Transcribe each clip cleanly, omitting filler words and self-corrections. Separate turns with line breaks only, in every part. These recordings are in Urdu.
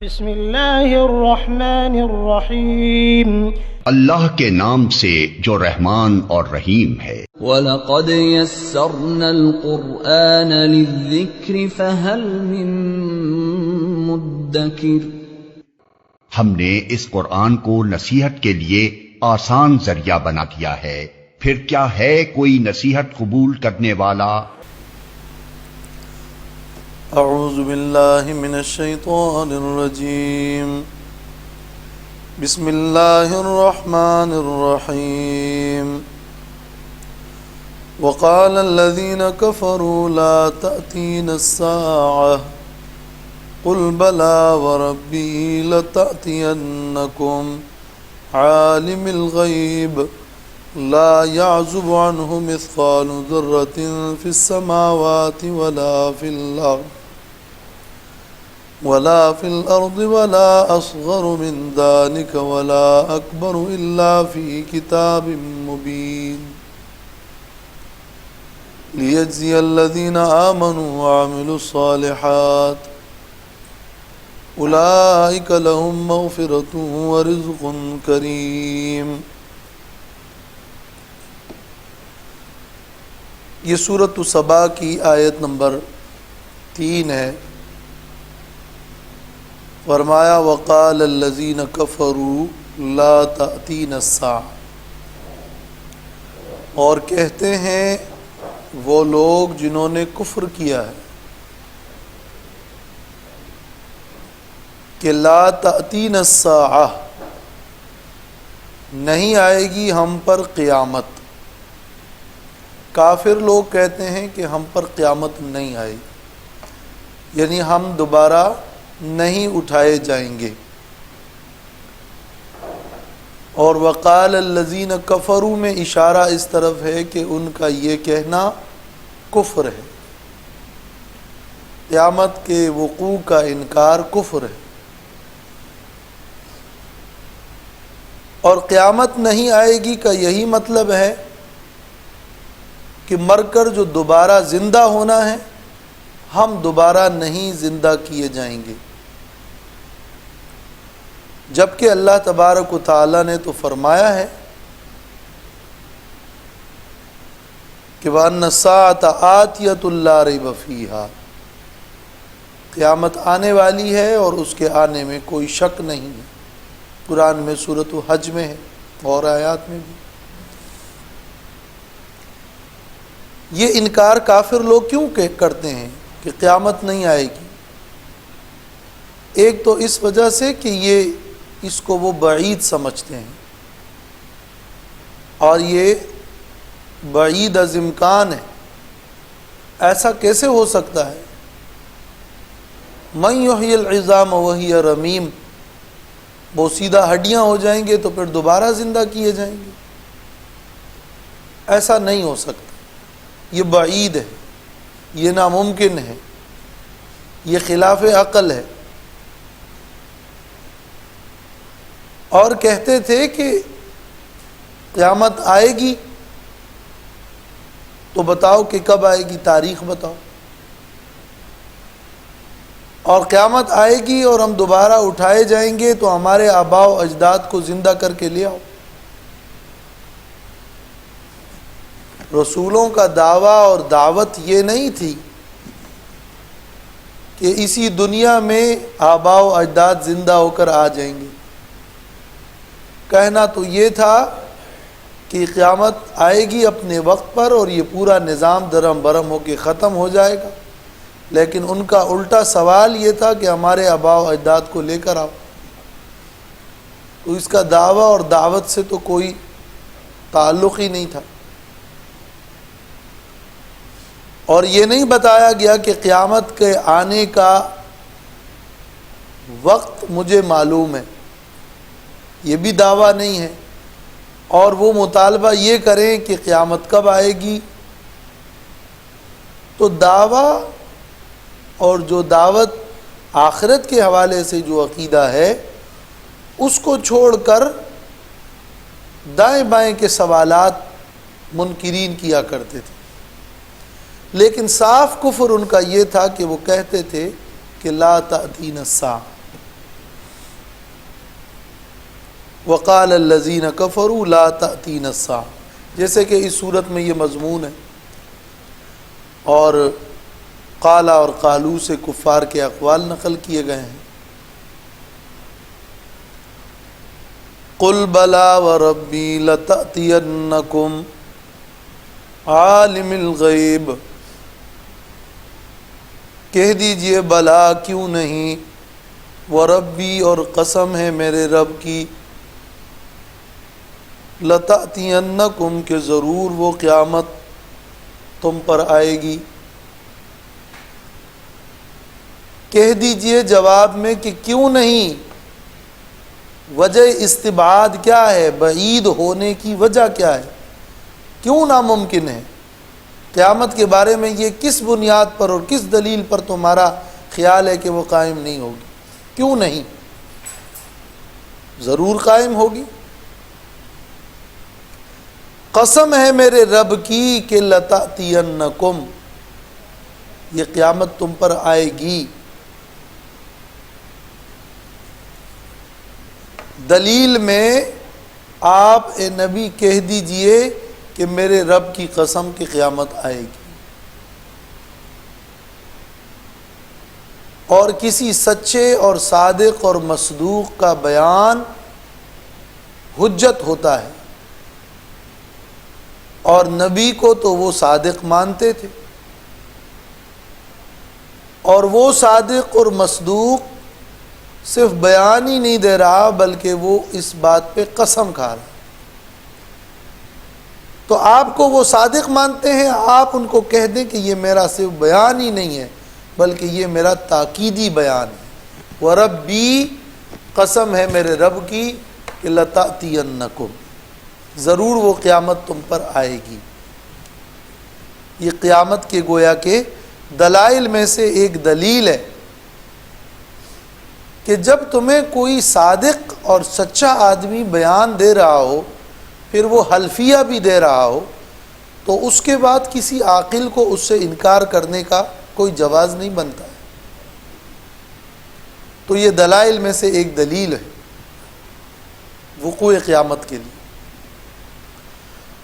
بسم اللہ الرحمن الرحیم
اللہ کے نام سے جو رحمان اور رحیم ہے۔
وَلَقَدْ يَسَّرْنَا الْقُرْآنَ لِلذِّكْرِ فَهَلْ مِن مُدَّكِرٍ۔
ہم نے اس قرآن کو نصیحت کے لیے آسان ذریعہ بنا دیا ہے، پھر کیا ہے کوئی نصیحت قبول کرنے والا؟
اعوذ باللہ من الشیطان الرجیم، بسم اللہ الرحمن الرحیم۔ وقال الذین کفروا لا تأتین الساعة قل بلا وربی لتأتینکم عالم الغیب لا يعزب عنه مثقال ذرة في السماوات ولا في الأرض ولا أصغر من ذلك ولا أكبر إلا في كتاب مبين ليجزي الذين آمنوا وعملوا الصالحات أولئك لهم مغفرة ورزق كريم۔ یہ سورۃ سبا کی آیت نمبر 3 ہے۔ فرمایا وقال الذین کفروا لا تأتین الساعة، اور کہتے ہیں وہ لوگ جنہوں نے کفر کیا ہے کہ لا تأتین الساعة، نہیں آئے گی ہم پر قیامت۔ کافر لوگ کہتے ہیں کہ ہم پر قیامت نہیں آئے، یعنی ہم دوبارہ نہیں اٹھائے جائیں گے۔ اور وقال الذین کفروا میں اشارہ اس طرف ہے کہ ان کا یہ کہنا کفر ہے، قیامت کے وقوع کا انکار کفر ہے۔ اور قیامت نہیں آئے گی کا یہی مطلب ہے کہ مر کر جو دوبارہ زندہ ہونا ہے، ہم دوبارہ نہیں زندہ کیے جائیں گے، جبکہ اللہ تبارک و تعالی نے تو فرمایا ہے کہ وَأَنَّ السَّاعَةَ آتِيَةٌ لَا رَيْبَ فِيهَا، قیامت آنے والی ہے اور اس کے آنے میں کوئی شک نہیں ہے۔ قرآن میں سورۃ حج میں ہے اور آیات میں بھی۔ یہ انکار کافر لوگ کیوں کرتے ہیں کہ قیامت نہیں آئے گی؟ ایک تو اس وجہ سے کہ یہ اس کو وہ بعید سمجھتے ہیں، اور یہ بعید از امکان ہے۔ ایسا کیسے ہو سکتا ہے؟ من یحیی العظام وہی رمیم، وہ سیدھا ہڈیاں ہو جائیں گے تو پھر دوبارہ زندہ کیے جائیں گے؟ ایسا نہیں ہو سکتا، یہ بعید ہے، یہ ناممکن ہے، یہ خلاف عقل ہے۔ اور کہتے تھے کہ قیامت آئے گی تو بتاؤ کہ کب آئے گی، تاریخ بتاؤ، اور قیامت آئے گی اور ہم دوبارہ اٹھائے جائیں گے تو ہمارے آباء و اجداد کو زندہ کر کے لے آؤ۔ رسولوں کا دعویٰ اور دعوت یہ نہیں تھی کہ اسی دنیا میں آباء و اجداد زندہ ہو کر آ جائیں گے۔ کہنا تو یہ تھا کہ قیامت آئے گی اپنے وقت پر اور یہ پورا نظام درہم برہم ہو کے ختم ہو جائے گا، لیکن ان کا الٹا سوال یہ تھا کہ ہمارے آباء و اجداد کو لے کر آؤ۔ تو اس کا دعویٰ اور دعوت سے تو کوئی تعلق ہی نہیں تھا۔ اور یہ نہیں بتایا گیا کہ قیامت کے آنے کا وقت مجھے معلوم ہے، یہ بھی دعویٰ نہیں ہے۔ اور وہ مطالبہ یہ کریں کہ قیامت کب آئے گی، تو دعویٰ اور جو دعوت آخرت کے حوالے سے جو عقیدہ ہے اس کو چھوڑ کر دائیں بائیں کے سوالات منکرین کیا کرتے تھے۔ لیکن صاف کفر ان کا یہ تھا کہ وہ کہتے تھے کہ لا تأتین الساعة، وقال الذین کفروا لا تأتینا الساعہ، جیسے کہ اس صورت میں یہ مضمون ہے، اور قالا اور قالو سے کفار کے اقوال نقل کیے گئے ہیں۔ قل بلا وربی لتأتینکم عالم الغیب، کہہ دیجئے بلا کیوں نہیں، وربی اور قسم ہے میرے رب کی، لتأتینکم کہ ضرور وہ قیامت تم پر آئے گی۔ کہہ دیجئے جواب میں کہ کیوں نہیں، وجہ استبعاد کیا ہے، بعید ہونے کی وجہ کیا ہے، کیوں ناممکن ہے قیامت کے بارے میں، یہ کس بنیاد پر اور کس دلیل پر تمہارا خیال ہے کہ وہ قائم نہیں ہوگی، کیوں نہیں، ضرور قائم ہوگی۔ قسم ہے میرے رب کی کہ لتأتینکم، یہ قیامت تم پر آئے گی۔ دلیل میں آپ اے نبی کہہ دیجئے کہ میرے رب کی قسم کی قیامت آئے گی، اور کسی سچے اور صادق اور مصدوق کا بیان حجت ہوتا ہے، اور نبی کو تو وہ صادق مانتے تھے، اور وہ صادق اور مصدوق صرف بیان ہی نہیں دے رہا بلکہ وہ اس بات پہ قسم کھا رہا۔ تو آپ کو وہ صادق مانتے ہیں، آپ ان کو کہہ دیں کہ یہ میرا صرف بیان ہی نہیں ہے بلکہ یہ میرا تاکیدی بیان ہے۔ وَرَبِّی، قسم ہے میرے رب کی کہ لَتَأْتِيَنَّكُمْ، ضرور وہ قیامت تم پر آئے گی۔ یہ قیامت کے گویا کے دلائل میں سے ایک دلیل ہے کہ جب تمہیں کوئی صادق اور سچا آدمی بیان دے رہا ہو، پھر وہ حلفیہ بھی دے رہا ہو، تو اس کے بعد کسی عاقل کو اس سے انکار کرنے کا کوئی جواز نہیں بنتا ہے۔ تو یہ دلائل میں سے ایک دلیل ہے وقوع قیامت کے لیے۔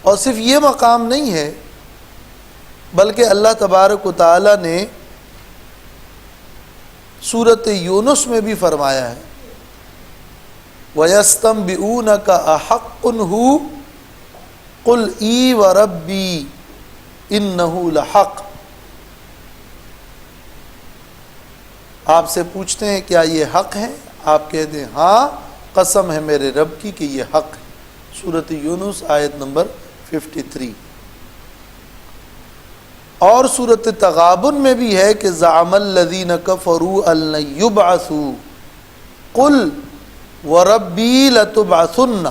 اور صرف یہ مقام نہیں ہے بلکہ اللہ تبارک و تعالی نے سورۃ یونس میں بھی فرمایا ہے، وَيَسْتَنبِئُونَكَ أَحَقٌّ هُوَ قُلْ إِي وَرَبِّي إِنَّهُ لَحَقٌّ، آپ سے پوچھتے ہیں کیا یہ حق ہے، آپ کہہ دیں ہاں، قسم ہے میرے رب کی کہ یہ حق ہے۔ سورۃ یونس آیت نمبر 53۔ اور سورۃ تغابن میں بھی ہے کہ زعم الذین کفروا ان لن یبعثوا قل وربی لتبعثن،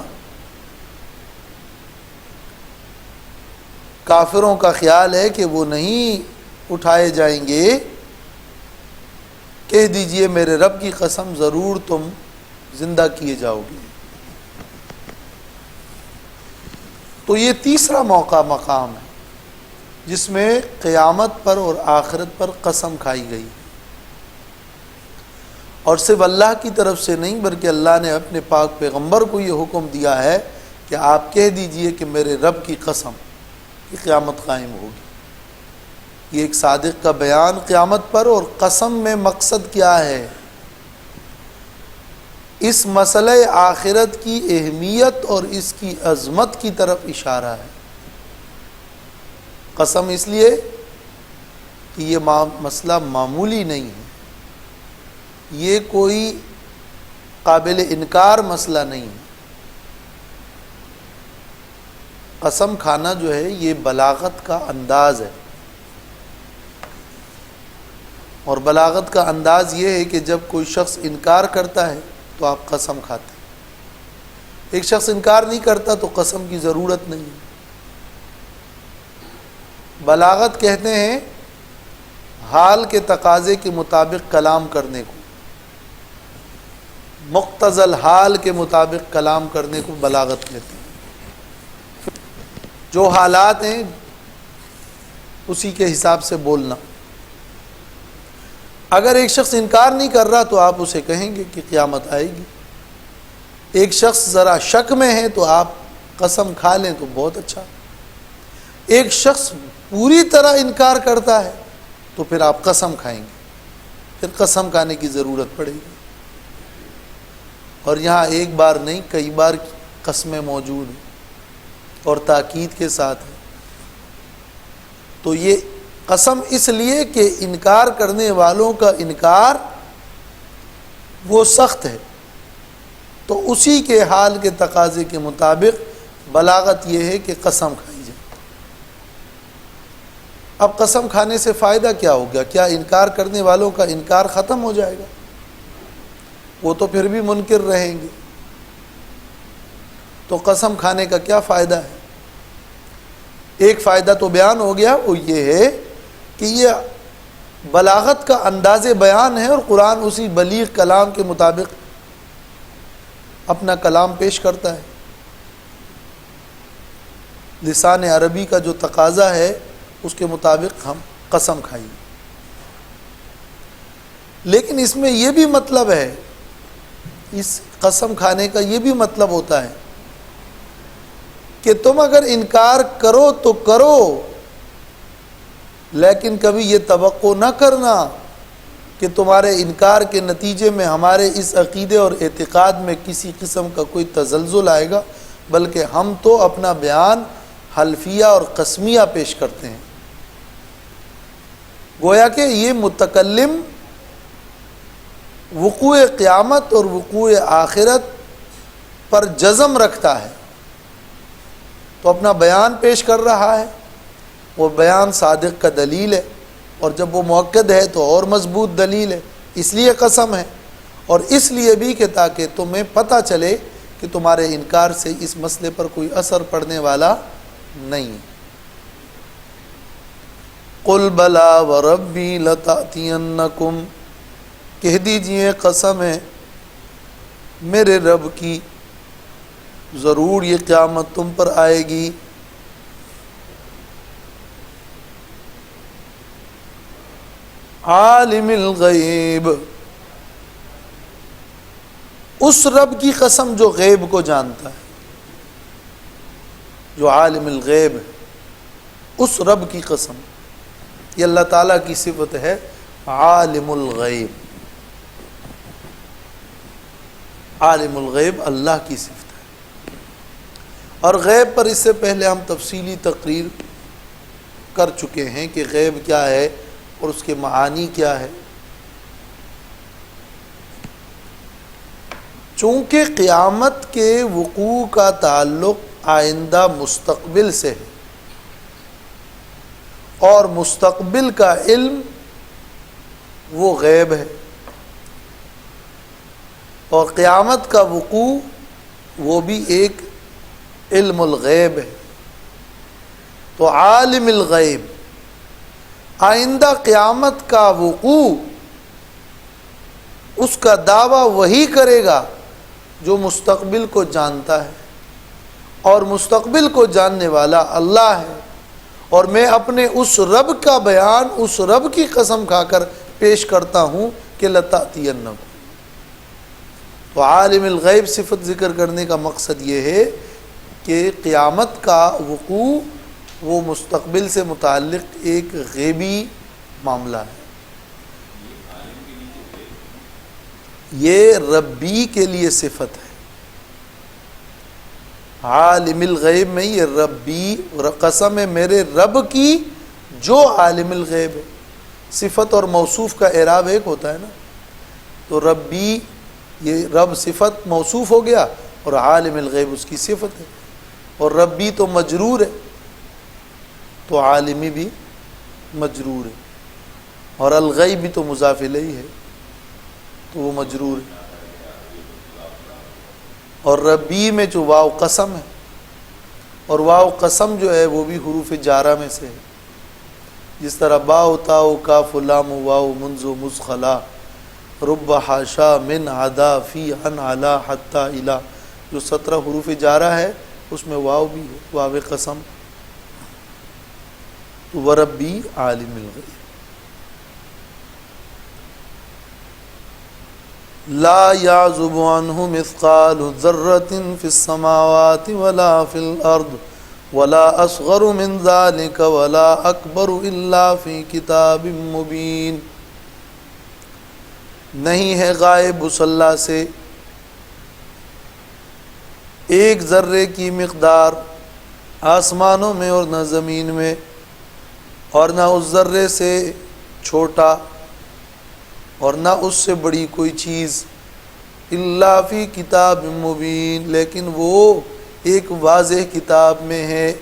کافروں کا خیال ہے کہ وہ نہیں اٹھائے جائیں گے، کہہ دیجئے میرے رب کی قسم ضرور تم زندہ کیے جاؤ گے۔ تو یہ تیسرا مقام ہے جس میں قیامت پر اور آخرت پر قسم کھائی گئی، اور صرف اللہ کی طرف سے نہیں بلکہ اللہ نے اپنے پاک پیغمبر کو یہ حکم دیا ہے کہ آپ کہہ دیجئے کہ میرے رب کی قسم کہ قیامت قائم ہوگی۔ یہ ایک صادق کا بیان قیامت پر، اور قسم میں مقصد کیا ہے، اس مسئلہ آخرت کی اہمیت اور اس کی عظمت کی طرف اشارہ ہے۔ قسم اس لیے کہ یہ مسئلہ معمولی نہیں ہے، یہ کوئی قابل انکار مسئلہ نہیں ہے۔ قسم کھانا جو ہے یہ بلاغت کا انداز ہے، اور بلاغت کا انداز یہ ہے کہ جب کوئی شخص انکار کرتا ہے تو آپ قسم کھاتے ہیں، ایک شخص انکار نہیں کرتا تو قسم کی ضرورت نہیں ہے۔ بلاغت کہتے ہیں حال کے تقاضے کے مطابق کلام کرنے کو، مقتضی الحال کے مطابق کلام کرنے کو بلاغت کہتے ہیں۔ جو حالات ہیں اسی کے حساب سے بولنا۔ اگر ایک شخص انکار نہیں کر رہا تو آپ اسے کہیں گے کہ قیامت آئے گی، ایک شخص ذرا شک میں ہے تو آپ قسم کھا لیں تو بہت اچھا. ایک شخص پوری طرح انکار کرتا ہے تو پھر آپ قسم کھائیں گے, پھر قسم کھانے کی ضرورت پڑے گی. اور یہاں ایک بار نہیں کئی بار قسمیں موجود ہیں اور تاکید کے ساتھ ہیں. تو یہ قسم اس لیے کہ انکار کرنے والوں کا انکار وہ سخت ہے, تو اسی کے حال کے تقاضے کے مطابق بلاغت یہ ہے کہ قسم کھائی جائے. اب قسم کھانے سے فائدہ کیا ہو گیا؟ کیا انکار کرنے والوں کا انکار ختم ہو جائے گا؟ وہ تو پھر بھی منکر رہیں گے. تو قسم کھانے کا کیا فائدہ ہے؟ ایک فائدہ تو بیان ہو گیا, وہ یہ ہے کہ یہ بلاغت کا انداز بیان ہے اور قرآن اسی بلیغ کلام کے مطابق اپنا کلام پیش کرتا ہے. لسان عربی کا جو تقاضا ہے اس کے مطابق ہم قسم کھائیں. لیکن اس میں یہ بھی مطلب ہے, اس قسم کھانے کا یہ بھی مطلب ہوتا ہے کہ تم اگر انکار کرو تو کرو, لیکن کبھی یہ توقع نہ کرنا کہ تمہارے انکار کے نتیجے میں ہمارے اس عقیدے اور اعتقاد میں کسی قسم کا کوئی تزلزل آئے گا, بلکہ ہم تو اپنا بیان حلفیہ اور قسمیہ پیش کرتے ہیں. گویا کہ یہ متکلم وقوع قیامت اور وقوع آخرت پر جزم رکھتا ہے تو اپنا بیان پیش کر رہا ہے. وہ بیان صادق کا دلیل ہے, اور جب وہ مؤکد ہے تو اور مضبوط دلیل ہے. اس لیے قسم ہے, اور اس لیے بھی کہ تاکہ تمہیں پتہ چلے کہ تمہارے انکار سے اس مسئلے پر کوئی اثر پڑنے والا نہیں. قل بلا وربی لتأتینکم, کہہ دیجئے قسم ہے میرے رب کی, ضرور یہ قیامت تم پر آئے گی. عالم الغیب, اس رب کی قسم جو غیب کو جانتا ہے, جو عالم الغیب ہے, اس رب کی قسم. یہ اللہ تعالیٰ کی صفت ہے عالم الغیب. عالم الغیب اللہ کی صفت ہے. اور غیب پر اس سے پہلے ہم تفصیلی تقریر کر چکے ہیں کہ غیب کیا ہے اور اس کے معانی کیا ہے. چونکہ قیامت کے وقوع کا تعلق آئندہ مستقبل سے ہے, اور مستقبل کا علم وہ غیب ہے, اور قیامت کا وقوع وہ بھی ایک علم الغیب ہے. تو عالم الغیب آئندہ قیامت کا وقوع اس کا دعویٰ وہی کرے گا جو مستقبل کو جانتا ہے, اور مستقبل کو جاننے والا اللہ ہے. اور میں اپنے اس رب کا بیان اس رب کی قسم کھا کر پیش کرتا ہوں کہ لتأتینکم. تو عالم الغیب صفت ذکر کرنے کا مقصد یہ ہے کہ قیامت کا وقوع وہ مستقبل سے متعلق ایک غیبی معاملہ ہے. یہ ربی کے لیے صفت ہے. عالم الغیب میں یہ ربی قسم ہے میرے رب کی جو عالم الغیب ہے. صفت اور موصوف کا اعراب ایک ہوتا ہے نا, تو ربی یہ رب صفت موصوف ہو گیا اور عالم الغیب اس کی صفت ہے. اور ربی تو مجرور ہے تو عالمی بھی مجرور ہے, اور الغیب بھی تو مضاف الیہ ہے تو وہ مجرور ہے. اور ربی میں جو واو قسم ہے, اور واو قسم جو ہے وہ بھی حروف جارہ میں سے ہے, جس طرح باء تاء کاف لام واو منذ مزخلا رب حاشا من عدا فی عن علا حتی الا, جو 17 حروف جارہ ہے اس میں واو بھی ہے, واو قسم. وربی عالم الغیب. لا يعزب عنه مثقال ذرة في السماوات ولا في الأرض ولا أصغر من ذلك ولا أكبر إلا في كتاب مبين. نہیں ہے غائب اس اللہ سے ایک ذرے کی مقدار آسمانوں میں اور نہ زمین میں، اور نہ اس ذرے سے چھوٹا اور نہ اس سے بڑی کوئی چیز، الا فی کتاب مبین، لیکن وہ ایک واضح کتاب میں ہے.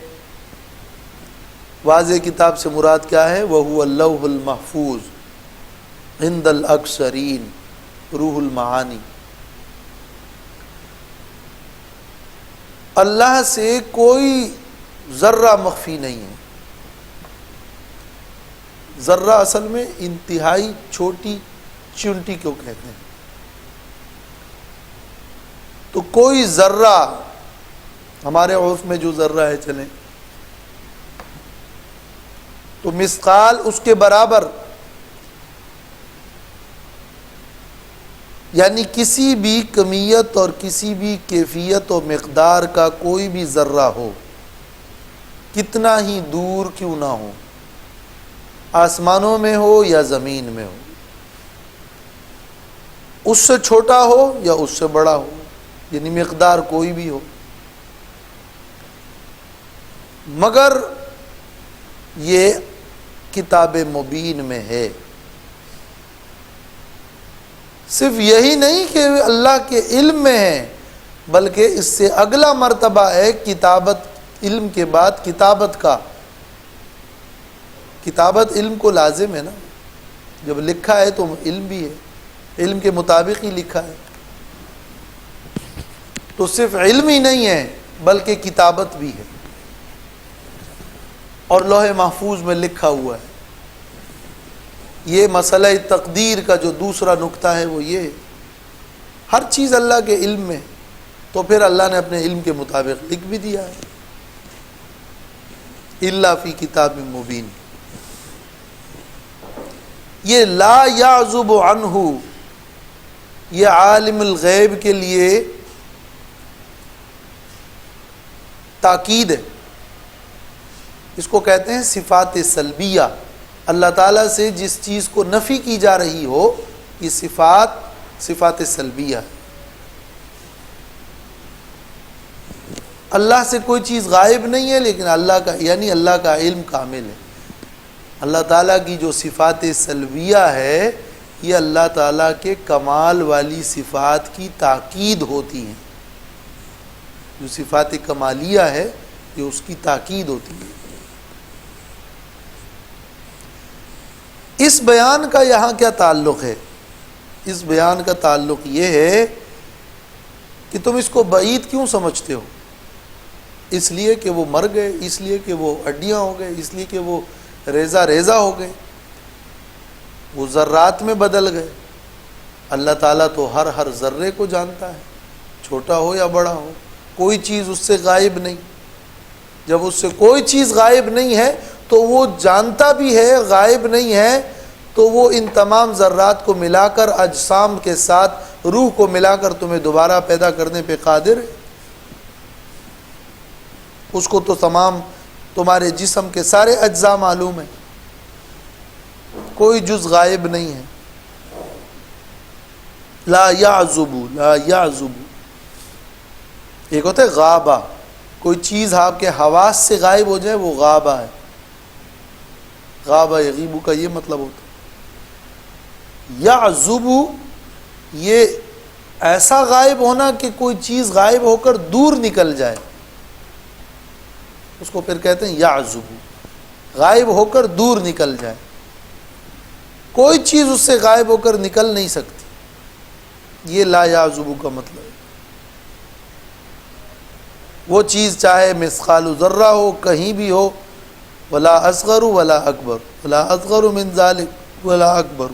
واضح کتاب سے مراد کیا ہے؟ وَهُوَ اللَّوْحُ الْمَحْفُوظ عند الاکثرین، روح المعانی. اللہ سے کوئی ذرہ مخفی نہیں ہے. ذرہ اصل میں انتہائی چھوٹی چونٹی کو کہتے ہیں. تو کوئی ذرہ، ہمارے عرف میں جو ذرہ ہے چلیں تو مثقال اس کے برابر، یعنی کسی بھی کمیت اور کسی بھی کیفیت و مقدار کا کوئی بھی ذرہ ہو، کتنا ہی دور کیوں نہ ہو، آسمانوں میں ہو یا زمین میں ہو، اس سے چھوٹا ہو یا اس سے بڑا ہو، یعنی مقدار کوئی بھی ہو، مگر یہ کتاب مبین میں ہے. صرف یہی نہیں کہ اللہ کے علم میں ہے، بلکہ اس سے اگلا مرتبہ ہے کتابت، علم کے بعد کتابت کا. کتابت علم کو لازم ہے نا، جب لکھا ہے تو علم بھی ہے، علم کے مطابق ہی لکھا ہے. تو صرف علم ہی نہیں ہے بلکہ کتابت بھی ہے، اور لوح محفوظ میں لکھا ہوا ہے. یہ مسئلہ تقدیر کا جو دوسرا نقطہ ہے وہ یہ ہے، ہر چیز اللہ کے علم میں، تو پھر اللہ نے اپنے علم کے مطابق لکھ بھی دیا ہے. الا فی کتاب مبین. یہ لا یعزب عنہ، یہ عالم الغیب کے لیے تاکید ہے. اس کو کہتے ہیں صفات سلبیہ. اللہ تعالیٰ سے جس چیز کو نفی کی جا رہی ہو، یہ صفات سلبیہ ہے. اللہ سے کوئی چیز غائب نہیں ہے، لیکن اللہ کا، یعنی اللہ کا علم کامل ہے. اللہ تعالیٰ کی جو صفات سلبیہ ہے، یہ اللہ تعالیٰ کے کمال والی صفات کی تاکید ہوتی ہیں. جو صفات کمالیہ ہے یہ اس کی تاکید ہوتی ہے. اس بیان کا یہاں کیا تعلق ہے؟ اس بیان کا تعلق یہ ہے کہ تم اس کو بعید کیوں سمجھتے ہو؟ اس لیے کہ وہ مر گئے، اس لیے کہ وہ ہڈیاں ہو گئے، اس لیے کہ وہ ریزہ ریزہ ہو گئے، وہ ذرات میں بدل گئے. اللہ تعالیٰ تو ہر ذرے کو جانتا ہے، چھوٹا ہو یا بڑا ہو، کوئی چیز اس سے غائب نہیں. جب اس سے کوئی چیز غائب نہیں ہے تو وہ جانتا بھی ہے غائب نہیں ہے، تو وہ ان تمام ذرات کو ملا کر، اجسام کے ساتھ روح کو ملا کر تمہیں دوبارہ پیدا کرنے پہ قادر ہے. اس کو تو تمام تمہارے جسم کے سارے اجزاء معلوم ہیں، کوئی جز غائب نہیں ہے. لا یعزب. ایک ہوتا ہے غابہ، کوئی چیز آپ کے حواس سے غائب ہو جائے، وہ غابہ ہے. غابہ یغیب کا یہ مطلب ہوتا ہے. یعزب یہ ایسا غائب ہونا کہ کوئی چیز غائب ہو کر دور نکل جائے، اس کو پھر کہتے ہیں یعزب. غائب ہو کر دور نکل جائے، کوئی چیز اس سے غائب ہو کر نکل نہیں سکتی. یہ لا یعزب کا مطلب ہے. وہ چیز چاہے مثقال ذرہ ہو، کہیں بھی ہو، ولا اصغر ولا اکبر، ولا اصغر من ذلک ولا اکبر.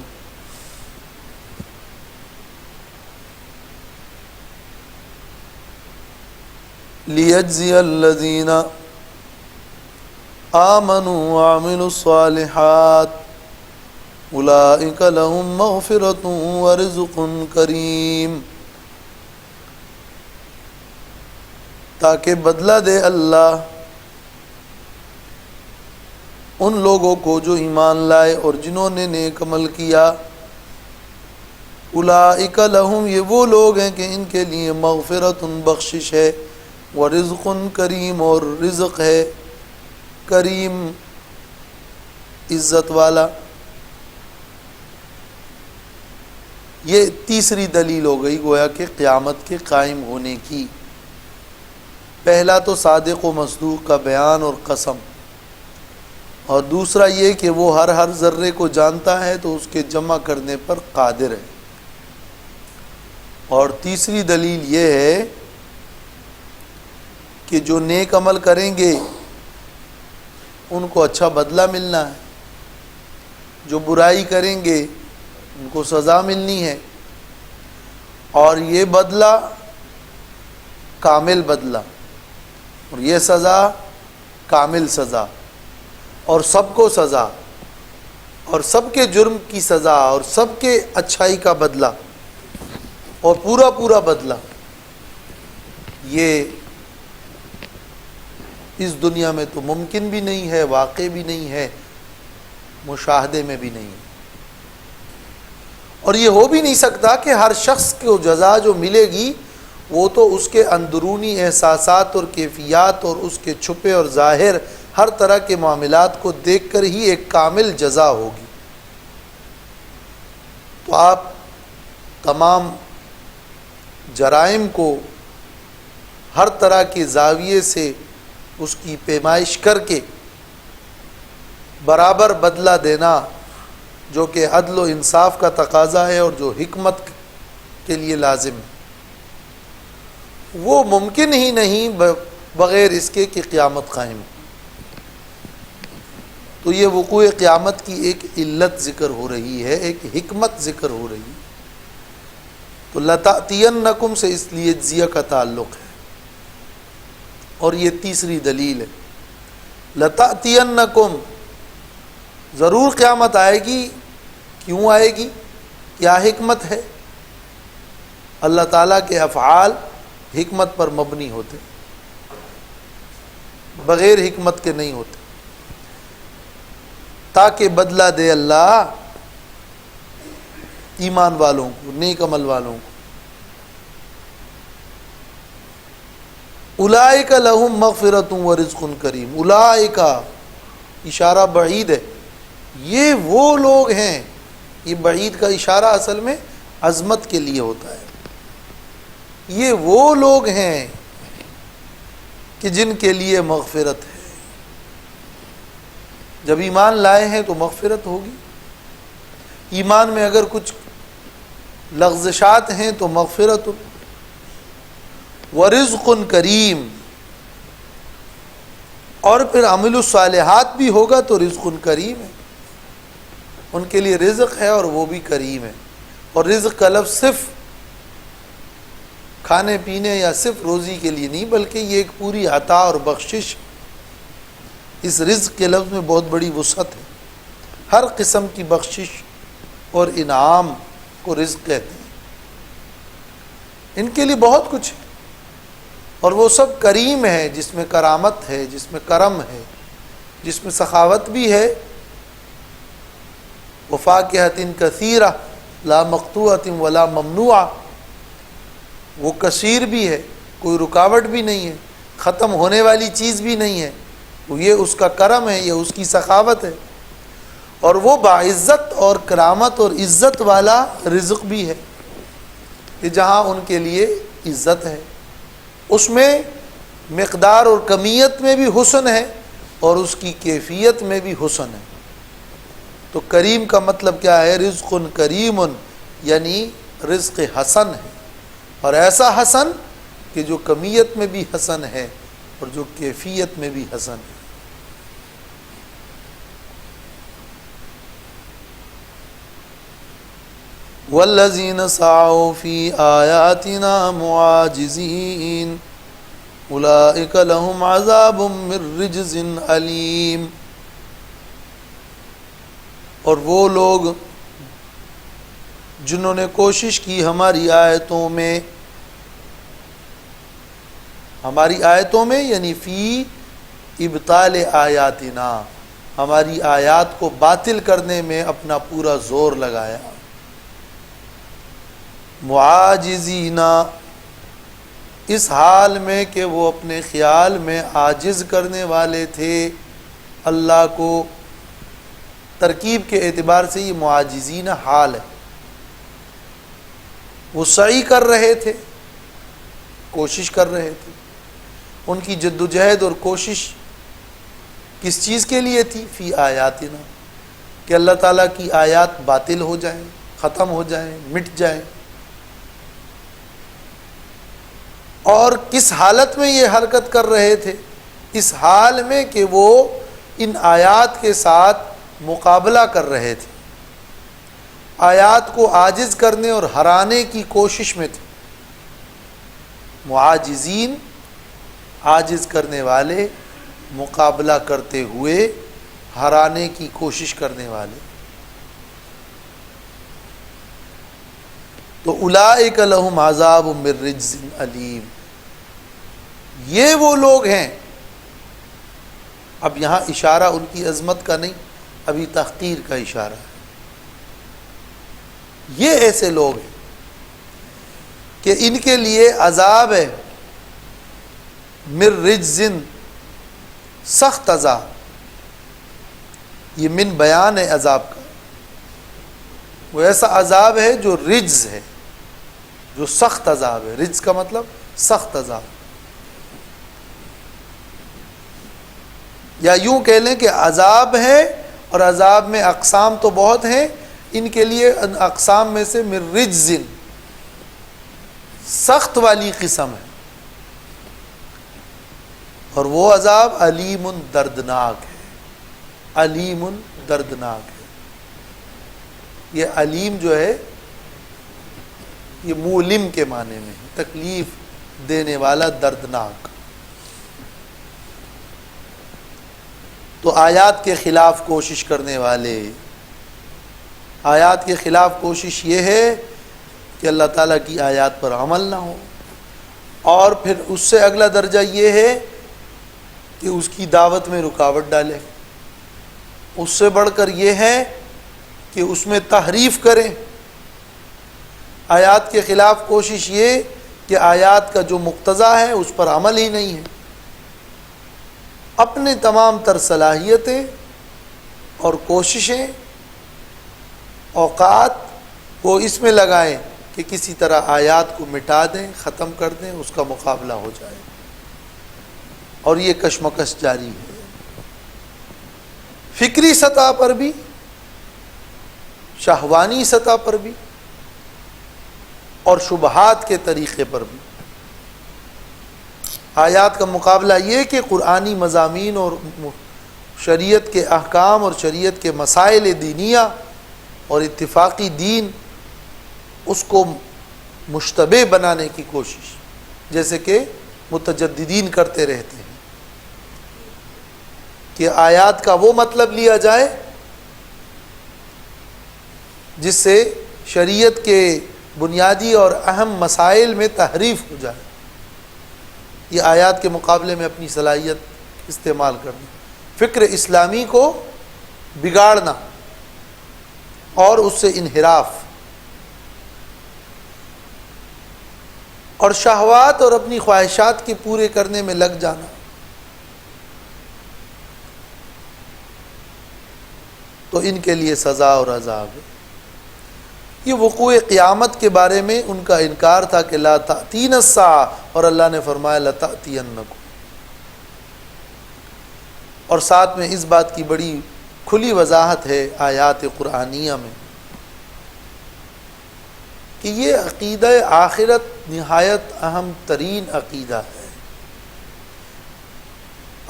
لیجزی الذین آمنوا وعملوا الصالحات اولئک لہم مغفرۃ ورزق کریم، تاکہ بدلہ دے اللہ ان لوگوں کو جو ایمان لائے اور جنہوں نے نیک عمل کیا۔ اولئک لہم، یہ وہ لوگ ہیں کہ ان کے لیے مغفرۃ بخشش ہے، ورزق کریم، اور رزق ہے کریم عزت والا۔ یہ تیسری دلیل ہو گئی گویا کہ قیامت کے قائم ہونے کی۔ پہلا تو صادق و مصدوق کا بیان اور قسم، اور دوسرا یہ کہ وہ ہر ذرے کو جانتا ہے تو اس کے جمع کرنے پر قادر ہے۔ اور تیسری دلیل یہ ہے کہ جو نیک عمل کریں گے ان کو اچھا بدلہ ملنا ہے، جو برائی کریں گے ان کو سزا ملنی ہے، اور یہ بدلہ کامل بدلہ، اور یہ سزا کامل سزا، اور سب کو سزا، اور سب کے جرم کی سزا، اور سب کے اچھائی کا بدلہ، اور پورا بدلہ۔ یہ اس دنیا میں تو ممکن بھی نہیں ہے، واقع بھی نہیں ہے، مشاہدے میں بھی نہیں ہے، اور یہ ہو بھی نہیں سکتا کہ ہر شخص کو جزا جو ملے گی وہ تو اس کے اندرونی احساسات اور کیفیات اور اس کے چھپے اور ظاہر ہر طرح کے معاملات کو دیکھ کر ہی ایک کامل جزا ہوگی۔ تو آپ تمام جرائم کو ہر طرح کے زاویے سے اس کی پیمائش کر کے برابر بدلہ دینا، جو کہ عدل و انصاف کا تقاضا ہے اور جو حکمت کے لیے لازم ہے، وہ ممکن ہی نہیں بغیر اس کے کہ قیامت قائم ہو۔ تو یہ وقوع قیامت کی ایک علت ذکر ہو رہی ہے، ایک حکمت ذکر ہو رہی ہے۔ تو لَتَأْتِيَنَّكُمْ سے اس لیے جزیہ کا تعلق ہے، اور یہ تیسری دلیل ہے۔ لَتَأْتِيَنَّكُمْ، ضرور قیامت آئے گی۔ کیوں آئے گی؟ کیا حکمت ہے؟ اللہ تعالیٰ کے افعال حکمت پر مبنی ہوتے، بغیر حکمت کے نہیں ہوتے، تاکہ بدلہ دے اللہ ایمان والوں کو، نیک عمل والوں کو۔ اولئک لہم مغفرۃ ورزق کریم، اولئک اشارہ بعید ہے، یہ وہ لوگ ہیں۔ یہ بعید کا اشارہ اصل میں عظمت کے لیے ہوتا ہے۔ یہ وہ لوگ ہیں کہ جن کے لیے مغفرت ہے۔ جب ایمان لائے ہیں تو مغفرت ہوگی، ایمان میں اگر کچھ لغزشات ہیں تو مغفرت، ورزق کریم، اور پھر عمل الصالحات بھی ہوگا تو رزق کریم ہے، ان کے لیے رزق ہے اور وہ بھی کریم ہے۔ اور رزق کا لفظ صرف کھانے پینے یا صرف روزی کے لیے نہیں، بلکہ یہ ایک پوری عطا اور بخشش۔ اس رزق کے لفظ میں بہت بڑی وسعت ہے، ہر قسم کی بخشش اور انعام کو رزق کہتے ہیں۔ ان کے لیے بہت کچھ ہے، اور وہ سب کریم ہے، جس میں کرامت ہے، جس میں کرم ہے، جس میں سخاوت بھی ہے۔ وَفَاكِهَةٍ كَثِيرَةٍ لَا مَقْطُوعَةٍ وَلَا مَمْنُوعَةٍ، وہ کثیر بھی ہے، کوئی رکاوٹ بھی نہیں ہے، ختم ہونے والی چیز بھی نہیں ہے، یہ اس کا کرم ہے، یہ اس کی سخاوت ہے۔ اور وہ باعزت اور کرامت اور عزت والا رزق بھی ہے، کہ جہاں ان کے لیے عزت ہے، اس میں مقدار اور کمیت میں بھی حسن ہے، اور اس کی کیفیت میں بھی حسن ہے۔ تو کریم کا مطلب کیا ہے؟ رزق کریم، یعنی رزق حسن ہے، اور ایسا حسن کہ جو کمیت میں بھی حسن ہے اور جو کیفیت میں بھی حسن ہے۔ والذین سعوا فی آیاتنا معاجزین اولئک لهم عذاب من رجز علیم۔ اور وہ لوگ جنہوں نے کوشش کی ہماری آیتوں میں یعنی فی ابطال آیاتنا، ہماری آیات کو باطل کرنے میں اپنا پورا زور لگایا، معاجزینا، اس حال میں کہ وہ اپنے خیال میں عاجز کرنے والے تھے اللہ کو۔ ترکیب کے اعتبار سے یہ معاجزین حال ہے، وہ سعی کر رہے تھے، کوشش کر رہے تھے، ان کی جد و جہد اور کوشش کس چیز کے لیے تھی؟ فی آیاتنا، کہ اللہ تعالیٰ کی آیات باطل ہو جائیں، ختم ہو جائیں، مٹ جائیں۔ اور کس حالت میں یہ حرکت کر رہے تھے؟ اس حال میں کہ وہ ان آیات کے ساتھ مقابلہ کر رہے تھے، آیات کو عاجز کرنے اور ہرانے کی کوشش میں تھے۔ معاجزین، عاجز کرنے والے، مقابلہ کرتے ہوئے ہرانے کی کوشش کرنے والے۔ تو اولئک لہم عذاب من رجز علیم، یہ وہ لوگ ہیں۔ اب یہاں اشارہ ان کی عظمت کا نہیں، ابھی تحقیر کا اشارہ ہے۔ یہ ایسے لوگ ہیں کہ ان کے لیے عذاب ہے، من رجزن، سخت عذاب۔ یہ من بیان ہے عذاب کا، وہ ایسا عذاب ہے جو رجز ہے، جو سخت عذاب ہے۔ رجز کا مطلب سخت عذاب، یا یوں کہہ لیں کہ عذاب ہے، اور عذاب میں اقسام تو بہت ہیں، ان کے لیے ان اقسام میں سے من رجزن، سخت والی قسم ہے، اور وہ عذاب علیم، دردناک ہے۔ علیم، دردناک ہے۔ یہ علیم جو ہے یہ مولم کے معنی میں ہے، تکلیف دینے والا، دردناک۔ تو آیات کے خلاف کوشش کرنے والے، آیات کے خلاف کوشش یہ ہے کہ اللہ تعالیٰ کی آیات پر عمل نہ ہو، اور پھر اس سے اگلا درجہ یہ ہے کہ اس کی دعوت میں رکاوٹ ڈالے، اس سے بڑھ کر یہ ہے کہ اس میں تحریف کریں۔ آیات کے خلاف کوشش یہ کہ آیات کا جو مقتضا ہے اس پر عمل ہی نہیں ہے، اپنے تمام تر صلاحیتیں اور کوششیں، اوقات وہ اس میں لگائیں کہ کسی طرح آیات کو مٹا دیں، ختم کر دیں، اس کا مقابلہ ہو جائے، اور یہ کشمکش جاری ہے، فکری سطح پر بھی، شہوانی سطح پر بھی، اور شبہات کے طریقے پر بھی۔ آیات کا مقابلہ یہ کہ قرآنی مضامین اور شریعت کے احکام اور شریعت کے مسائل دینیہ اور اتفاقی دین، اس کو مشتبہ بنانے کی کوشش، جیسے کہ متجددین کرتے رہتے ہیں کہ آیات کا وہ مطلب لیا جائے جس سے شریعت کے بنیادی اور اہم مسائل میں تحریف ہو جائے، یہ آیات کے مقابلے میں اپنی صلاحیت استعمال کرنا، فکر اسلامی کو بگاڑنا اور اس سے انحراف، اور شہوات اور اپنی خواہشات کے پورے کرنے میں لگ جانا۔ تو ان کے لیے سزا اور عذاب ہے۔ یہ وقوع قیامت کے بارے میں ان کا انکار تھا کہ لا تأتین الساعہ، اور اللہ نے فرمایا لتأتینکم، اور ساتھ میں اس بات کی بڑی کھلی وضاحت ہے آیات قرآنیہ میں کہ یہ عقیدہ آخرت نہایت اہم ترین عقیدہ ہے۔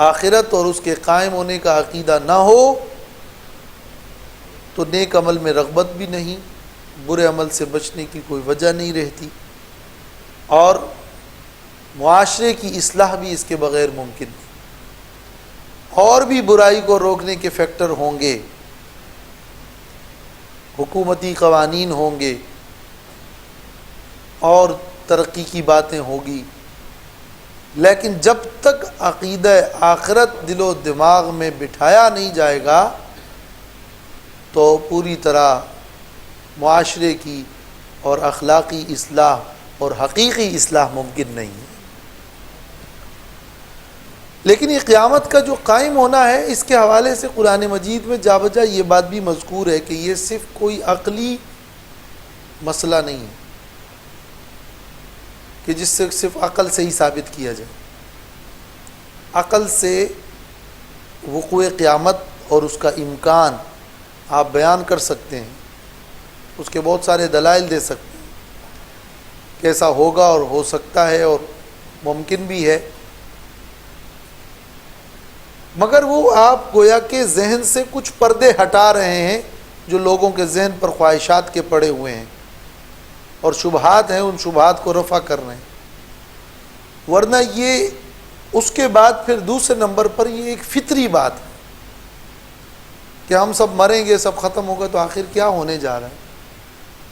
آخرت اور اس کے قائم ہونے کا عقیدہ نہ ہو تو نیک عمل میں رغبت بھی نہیں، برے عمل سے بچنے کی کوئی وجہ نہیں رہتی، اور معاشرے کی اصلاح بھی اس کے بغیر ممکن نہیں۔ اور بھی برائی کو روکنے کے فیکٹر ہوں گے، حکومتی قوانین ہوں گے اور ترقی کی باتیں ہوگی، لیکن جب تک عقیدہ آخرت دل و دماغ میں بٹھایا نہیں جائے گا تو پوری طرح معاشرے کی اور اخلاقی اصلاح اور حقیقی اصلاح ممکن نہیں ہے۔ لیکن یہ قیامت کا جو قائم ہونا ہے، اس کے حوالے سے قرآن مجید میں جا بجا یہ بات بھی مذکور ہے کہ یہ صرف کوئی عقلی مسئلہ نہیں ہے کہ جس سے صرف عقل سے ہی ثابت کیا جائے۔ عقل سے وقوع قیامت اور اس کا امکان آپ بیان کر سکتے ہیں، اس کے بہت سارے دلائل دے سکتے ہیں، کیسا ہوگا اور ہو سکتا ہے اور ممکن بھی ہے، مگر وہ آپ گویا کہ ذہن سے کچھ پردے ہٹا رہے ہیں جو لوگوں کے ذہن پر خواہشات کے پڑے ہوئے ہیں اور شبہات ہیں، ان شبہات کو رفع کر رہے ہیں۔ ورنہ یہ اس کے بعد پھر دوسرے نمبر پر یہ ایک فطری بات ہے کہ ہم سب مریں گے، سب ختم ہوگا، تو آخر کیا ہونے جا رہا ہے،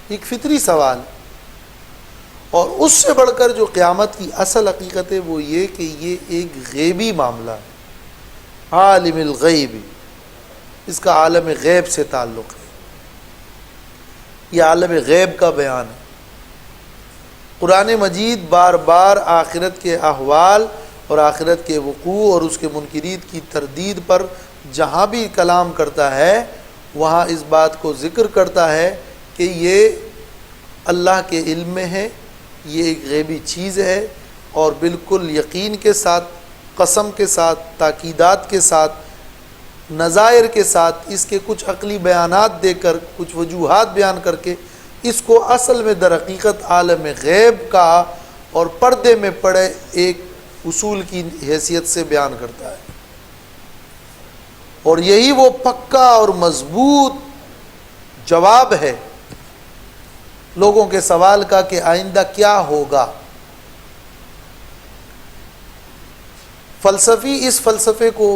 ایک فطری سوال۔ اور اس سے بڑھ کر جو قیامت کی اصل حقیقت ہے وہ یہ کہ یہ ایک غیبی معاملہ ہے، عالم الغیب، اس کا عالم غیب سے تعلق ہے، یہ عالم غیب کا بیان ہے۔ قرآن مجید بار بار آخرت کے احوال اور آخرت کے وقوع اور اس کے منکرین کی تردید پر جہاں بھی کلام کرتا ہے وہاں اس بات کو ذکر کرتا ہے کہ یہ اللہ کے علم میں ہے، یہ ایک غیبی چیز ہے، اور بالکل یقین کے ساتھ، قسم کے ساتھ، تاکیدات کے ساتھ، نظائر کے ساتھ، اس کے کچھ عقلی بیانات دے کر، کچھ وجوہات بیان کر کے اس کو اصل میں در حقیقت عالم غیب کا اور پردے میں پڑے ایک اصول کی حیثیت سے بیان کرتا ہے۔ اور یہی وہ پکا اور مضبوط جواب ہے لوگوں کے سوال کا کہ آئندہ کیا ہوگا۔ فلسفی اس فلسفے کو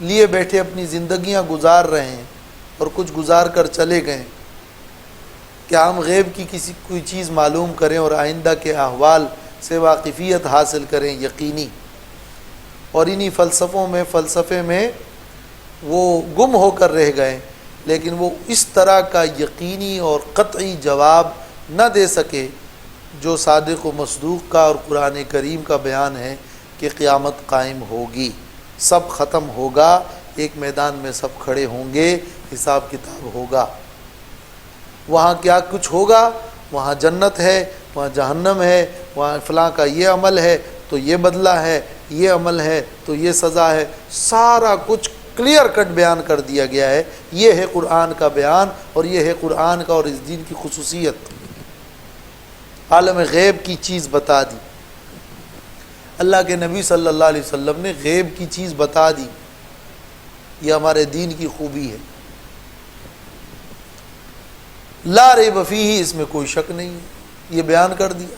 لیے بیٹھے اپنی زندگیاں گزار رہے ہیں اور کچھ گزار کر چلے گئے کہ ہم غیب کی کوئی چیز معلوم کریں اور آئندہ کے احوال سے واقفیت حاصل کریں یقینی، اور انہی فلسفے میں وہ گم ہو کر رہ گئے، لیکن وہ اس طرح کا یقینی اور قطعی جواب نہ دے سکے جو صادق و مصدوق کا اور قرآن کریم کا بیان ہے کہ قیامت قائم ہوگی، سب ختم ہوگا، ایک میدان میں سب کھڑے ہوں گے، حساب کتاب ہوگا۔ وہاں کیا کچھ ہوگا، وہاں جنت ہے، وہاں جہنم ہے، وہاں فلاں کا یہ عمل ہے تو یہ بدلہ ہے، یہ عمل ہے تو یہ سزا ہے، سارا کچھ کلیئر کٹ بیان کر دیا گیا ہے۔ یہ ہے قرآن کا بیان اور یہ ہے قرآن کا اور اس دین کی خصوصیت، عالم غیب کی چیز بتا دی۔ اللہ کے نبی صلی اللہ علیہ وسلم نے غیب کی چیز بتا دی، یہ ہمارے دین کی خوبی ہے۔ لا ریب فیہ، اس میں کوئی شک نہیں ہے، یہ بیان کر دیا،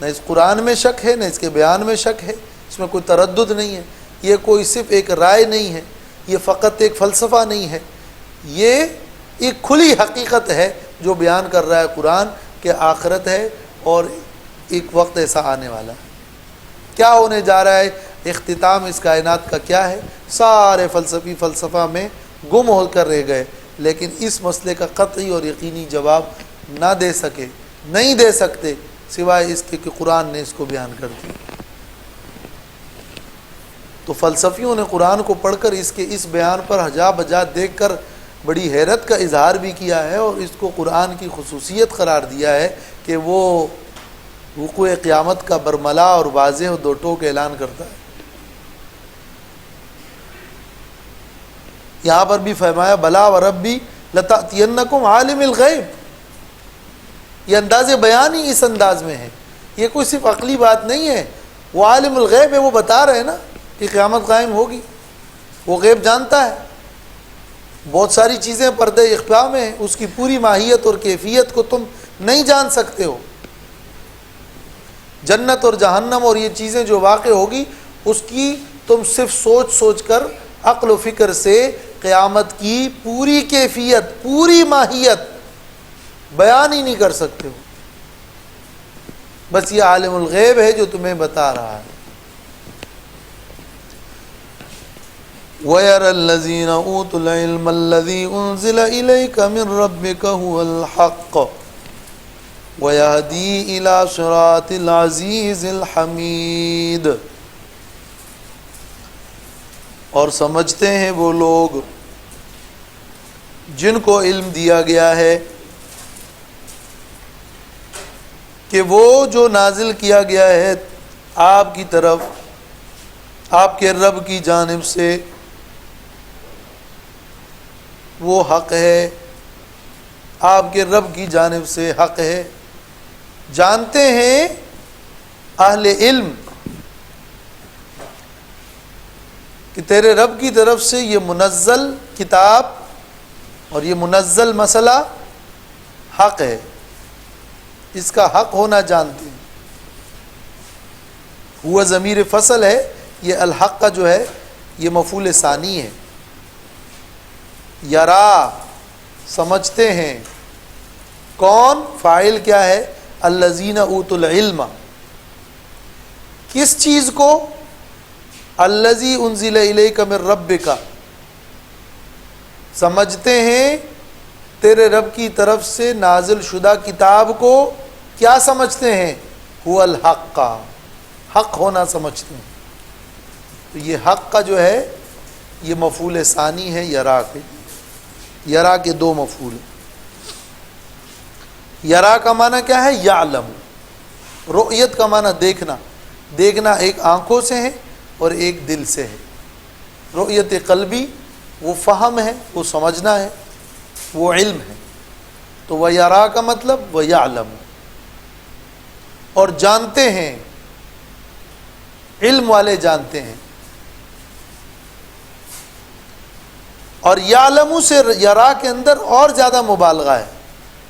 نہ اس قرآن میں شک ہے نہ اس کے بیان میں شک ہے، اس میں کوئی تردد نہیں ہے، یہ کوئی صرف ایک رائے نہیں ہے، یہ فقط ایک فلسفہ نہیں ہے، یہ ایک کھلی حقیقت ہے جو بیان کر رہا ہے قرآن کہ آخرت ہے اور ایک وقت ایسا آنے والا ہے۔ کیا ہونے جا رہا ہے، اختتام اس کائنات کا کیا ہے، سارے فلسفہ میں گم ہو کر رہ گئے، لیکن اس مسئلے کا قطعی اور یقینی جواب نہ دے سکے، نہیں دے سکتے سوائے اس کے کہ قرآن نے اس کو بیان کر دیا۔ تو فلسفیوں نے قرآن کو پڑھ کر اس کے اس بیان پر ہجا بجا دیکھ کر بڑی حیرت کا اظہار بھی کیا ہے اور اس کو قرآن کی خصوصیت قرار دیا ہے کہ وہ وقوع قیامت کا برملا اور واضح و دو ٹوک اعلان کرتا ہے۔ یہاں پر بھی فرمایا بلا وربی لتأتینکم عالم الغیب، یہ انداز بیان ہی اس انداز میں ہے، یہ کوئی صرف عقلی بات نہیں ہے، وہ عالم الغیب ہے، وہ بتا رہے ہیں نا کہ قیامت قائم ہوگی، وہ غیب جانتا ہے، بہت ساری چیزیں پردے اخفاء میں ہیں، اس کی پوری ماہیت اور کیفیت کو تم نہیں جان سکتے ہو۔ جنت اور جہنم اور یہ چیزیں جو واقع ہوگی اس کی تم صرف سوچ کر عقل و فکر سے قیامت کی پوری کیفیت، پوری ماہیت بیان ہی نہیں کر سکتے ہو، بس یہ عالم الغیب ہے جو تمہیں بتا رہا ہے۔ وَيَرَى الَّذِينَ أُوتُوا الْعِلْمَ الَّذِي أُنزِلَ إِلَيْكَ مِنْ رَبِّكَ هُوَ الْحَقُّ وَيَهْدِي إِلَى صِرَاطِ الْعَزِيزِ الْحَمِيدِ۔ اور سمجھتے ہیں وہ لوگ جن کو علم دیا گیا ہے کہ وہ جو نازل کیا گیا ہے آپ کی طرف، آپ کے رب کی جانب سے، وہ حق ہے، آپ کے رب کی جانب سے حق ہے۔ جانتے ہیں اہل علم کہ تیرے رب کی طرف سے یہ منزل کتاب اور یہ منزل مسئلہ حق ہے، اس کا حق ہونا جانتے ہیں۔ ہوا ضمیر فصل ہے، یہ الحق کا جو ہے یہ مفعول ثانی ہے۔ یرا سمجھتے ہیں، کون؟ فاعل کیا ہے؟ الذین اوتوا العلم۔ کس چیز کو؟ الذی انزل الیک من ربک، سمجھتے ہیں تیرے رب کی طرف سے نازل شدہ کتاب کو۔ کیا سمجھتے ہیں؟ هو الحق کا، حق ہونا سمجھتے ہیں۔ تو یہ حق کا جو ہے یہ مفعول ثانی ہے یرا کے، یرا کے دو مفعول ہیں۔ یرا کا معنی کیا ہے؟ یعلم۔ رؤیت کا معنی دیکھنا، دیکھنا ایک آنکھوں سے ہے اور ایک دل سے ہے۔ رؤیت قلبی وہ فہم ہے، وہ سمجھنا ہے، وہ علم ہے۔ تو وہ یرا کا مطلب وہ یعلم، اور جانتے ہیں، علم والے جانتے ہیں۔ اور یعلم سے یرا کے اندر اور زیادہ مبالغہ ہے،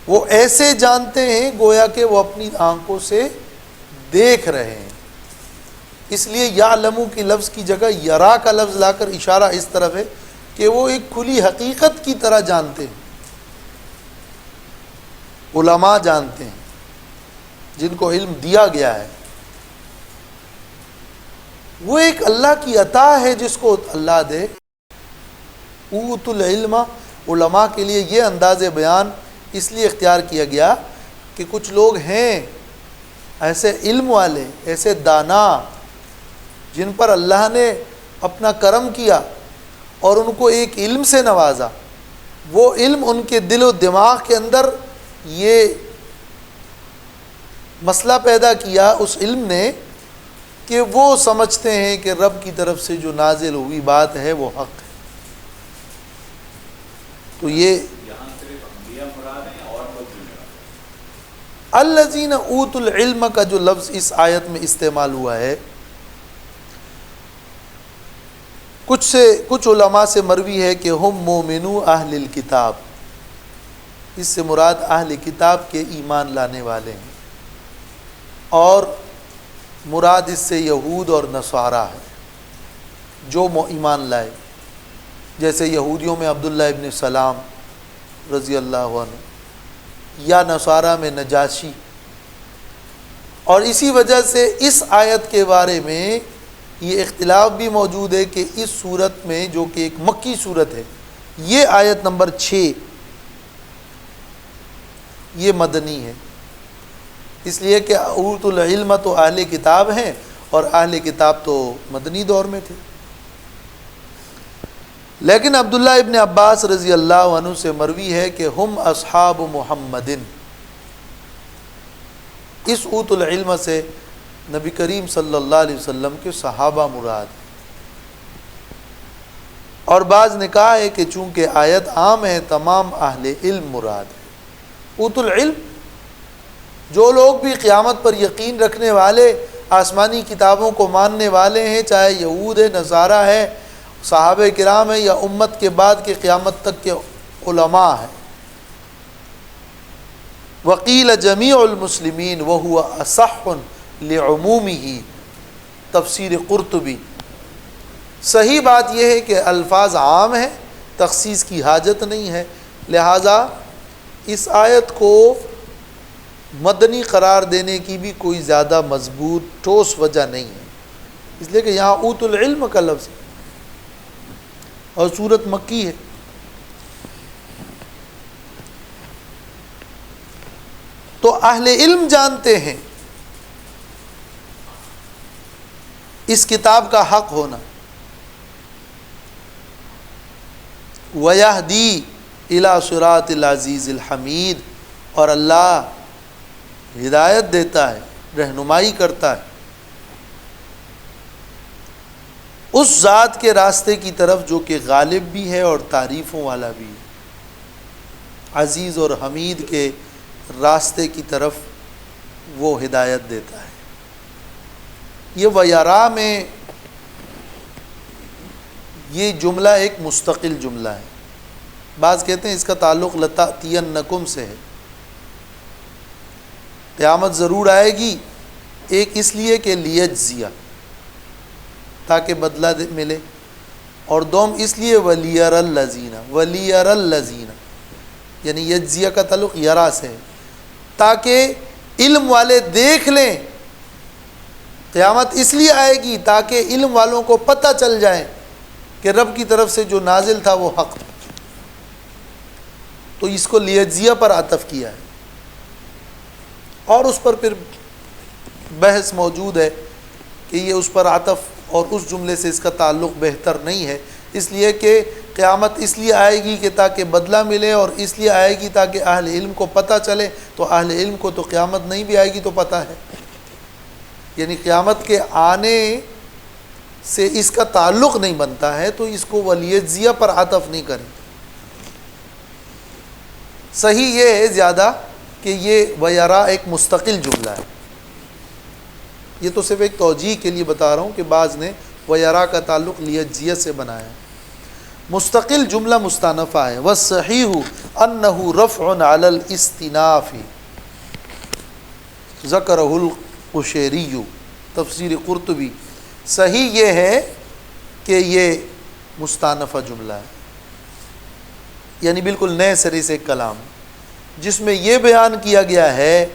وہ ایسے جانتے ہیں گویا کہ وہ اپنی آنکھوں سے دیکھ رہے ہیں۔ اس لیے یعلم کی لفظ کی جگہ یرا کا لفظ لا کر اشارہ اس طرف ہے کہ وہ ایک کھلی حقیقت کی طرح جانتے ہیں۔ علماء جانتے ہیں جن کو علم دیا گیا ہے، وہ ایک اللہ کی عطا ہے جس کو اللہ دے۔ اوت العلم، علماء کے لیے یہ انداز بیان اس لیے اختیار کیا گیا کہ کچھ لوگ ہیں ایسے علم والے، ایسے دانا، جن پر اللہ نے اپنا کرم کیا اور ان کو ایک علم سے نوازا۔ وہ علم ان کے دل و دماغ کے اندر یہ مسئلہ پیدا کیا اس علم نے کہ وہ سمجھتے ہیں کہ رب کی طرف سے جو نازل ہوئی بات ہے وہ حق ہے۔ تو یہ الذین اوتوا العلم کا جو لفظ اس آیت میں استعمال ہوا ہے، کچھ علماء سے مروی ہے کہ ہم مومنو اہل الکتاب، اس سے مراد اہل کتاب کے ایمان لانے والے ہیں، اور مراد اس سے یہود اور نصارہ ہے جو ایمان لائے، جیسے یہودیوں میں عبداللہ ابن سلام رضی اللہ عنہ، یا نصارہ میں نجاشی۔ اور اسی وجہ سے اس آیت کے بارے میں یہ اختلاف بھی موجود ہے کہ اس صورت میں جو کہ ایک مکی صورت ہے، یہ آیت نمبر 6 یہ مدنی ہے، اس لیے کہ اوت العلم تو اہل کتاب ہیں اور اہل کتاب تو مدنی دور میں تھے۔ لیکن عبداللہ ابن عباس رضی اللہ عنہ سے مروی ہے کہ ہم اصحاب محمدن، اس اوت العلم سے نبی کریم صلی اللہ علیہ وسلم کے صحابہ مراد ہیں۔ اور بعض نے کہا ہے کہ چونکہ آیت عام ہے تمام اہل علم مراد ہے۔ اوت العلم جو لوگ بھی قیامت پر یقین رکھنے والے، آسمانی کتابوں کو ماننے والے ہیں، چاہے یہود ہے، نصارہ ہے، صحابہ کرام ہیں، یا امت کے بعد کے قیامت تک کے علماء ہیں۔ وقیل جمیع المسلمین وہو اصح لعمومہ، تفسیر قرطبی۔ صحیح بات یہ ہے کہ الفاظ عام ہیں تخصیص کی حاجت نہیں ہے، لہٰذا اس آیت کو مدنی قرار دینے کی بھی کوئی زیادہ مضبوط ٹھوس وجہ نہیں ہے، اس لیے کہ یہاں اوت العلم کا لفظ ہے اور سورت مکی ہے۔ تو اہل علم جانتے ہیں اس کتاب کا حق ہونا، وَيَهْدِي إِلَى صِرَاطِ الْعَزِيزِ الْحَمِيدِ، اور اللہ ہدایت دیتا ہے، رہنمائی کرتا ہے اس ذات کے راستے کی طرف جو کہ غالب بھی ہے اور تعریفوں والا بھی ہے۔ عزیز اور حمید کے راستے کی طرف وہ ہدایت دیتا ہے۔ یہ وَيَرَا میں یہ جملہ ایک مستقل جملہ ہے، بعض کہتے ہیں اس کا تعلق لَتَأْتِيَنَّكُمْ سے ہے، قیامت ضرور آئے گی، ایک اس لیے کہ لیجزیہ تاکہ بدلہ ملے، اور دوم اس لیے وَلِيَرَ الَّذِينَ یعنی یجزیہ کا تعلق یرا سے ہے، تاکہ علم والے دیکھ لیں۔ قیامت اس لیے آئے گی تاکہ علم والوں کو پتہ چل جائے کہ رب کی طرف سے جو نازل تھا وہ حق تھا، تو اس کو لیجزیہ پر عطف کیا ہے، اور اس پر پھر بحث موجود ہے کہ یہ اس پر عطف اور اس جملے سے اس کا تعلق بہتر نہیں ہے، اس لیے کہ قیامت اس لیے آئے گی کہ تاکہ بدلہ ملے، اور اس لیے آئے گی تاکہ اہل علم کو پتہ چلے، تو اہل علم کو تو قیامت نہیں بھی آئے گی تو پتہ ہے، یعنی قیامت کے آنے سے اس کا تعلق نہیں بنتا ہے، تو اس کو ولیجزیہ پر عطف نہیں کریں۔ صحیح یہ ہے زیادہ کہ یہ ویرا ایک مستقل جملہ ہے، یہ تو صرف ایک توجیہ کے لیے بتا رہا ہوں کہ بعض نے ویرا کا تعلق لیجزیہ سے بنایا ہے۔ مستقل جملہ مستانفہ ہے۔ والصحیح انہ رفع علی الاستناف ذکرہ القشیری، تفسیر قرطبی، صحیح یہ ہے کہ یہ مستانفہ جملہ ہے، یعنی بالکل نئے سرے سے کلام، جس میں یہ بیان کیا گیا ہے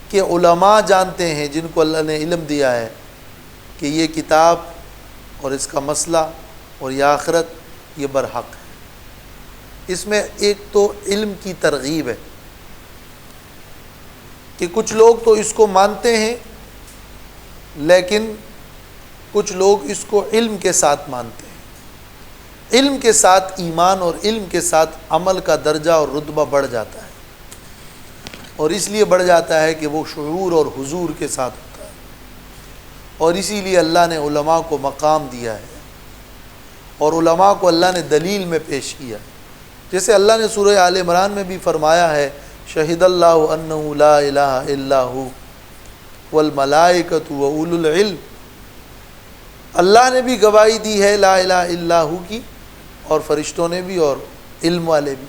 کہ علماء جانتے ہیں جن کو اللہ نے علم دیا ہے کہ یہ کتاب اور اس کا مسئلہ اور یہ آخرت یہ برحق ہے۔ اس میں ایک تو علم کی ترغیب ہے کہ کچھ لوگ تو اس کو مانتے ہیں، لیکن کچھ لوگ اس کو علم کے ساتھ مانتے ہیں، علم کے ساتھ ایمان اور علم کے ساتھ عمل کا درجہ اور رتبہ بڑھ جاتا ہے، اور اس لیے بڑھ جاتا ہے کہ وہ شعور اور حضور کے ساتھ ہوتا ہے، اور اسی لیے اللہ نے علماء کو مقام دیا ہے، اور علماء کو اللہ نے دلیل میں پیش کیا، جیسے اللہ نے سورہ آل عمران میں بھی فرمایا ہے شہد اللہ انہ لا الہ الا ہو والملائکۃ واولو العلم، اللہ نے بھی گواہی دی ہے لا الہ الا ہو کی، اور فرشتوں نے بھی اور علم والے بھی۔